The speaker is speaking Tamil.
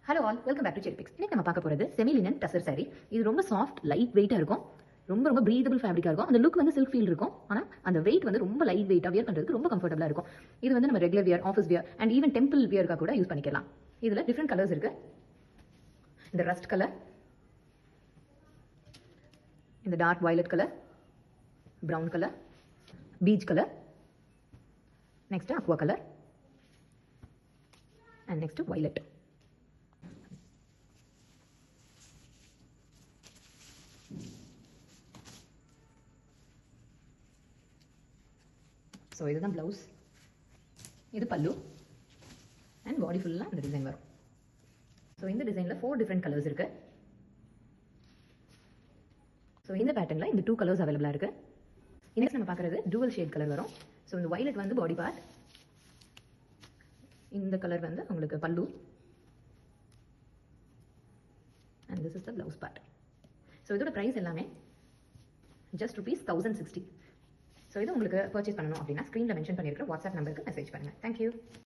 Hello all, welcome back to Cherry Picks. இன்னைக்கு நம்ம பார்க்க போகிறது செமி லினன் டசர் saree. இது ரொம்ப சாஃப்ட், லைட் வெயிட்டாக இருக்கும். ரொம்ப ப்ரீதபிள் ஃபேப்ரிக்காக இருக்கும். அந்த லுக் வந்து சில்க் ஃபீல் இருக்கும். ஆனால் அந்த வெயிட் வந்து ரொம்ப லைட் வெயிட்டாக வியர் பண்ணுறதுக்கு ரொம்ப கம்ஃபர்டபுளாக இருக்கும். இது வந்து நம்ம regular wear, office wear and even temple வியர்க்காக கூட யூஸ் பண்ணிக்கலாம். இதில் டிஃப்ரெண்ட் கலர்ஸ் இருக்குது. இந்த ரஸ்ட் கலர், இந்த dark violet colour, brown colour, peach colour, next aqua colour and next violet. So இதுதான் ப்ளவுஸ், இது பல்லு அண்ட் பாடி ஃபுல்லாக இந்த டிசைன் வரும். ஸோ இந்த டிசைனில் 4 டிஃப்ரெண்ட் கலர்ஸ் இருக்குது. ஸோ இந்த பேட்டர்னில் இந்த 2 கலர்ஸ் அவைலபிளாக இருக்குது. இன்னைக்கு நம்ம பார்க்குறது டூவல் ஷேட் கலர் வரும். ஸோ இந்த வயலட் வந்து பாடி பார்ட், இந்த கலர் வந்து உங்களுக்கு பல்லு and this is the blouse part. So இதோட ப்ரைஸ் எல்லாமே ஜஸ்ட் ₹1060. ஸோ இது உங்களுக்கு பர்ச்சேஸ் பண்ணணும் அப்படின்னா ஸ்க்ரீனில் மென்ஷன் பண்ணியிருக்கிற வாட்ஸ்அப் நம்பருக்கு மெசேஜ் பண்ணுங்கள். தேங்க்யூ.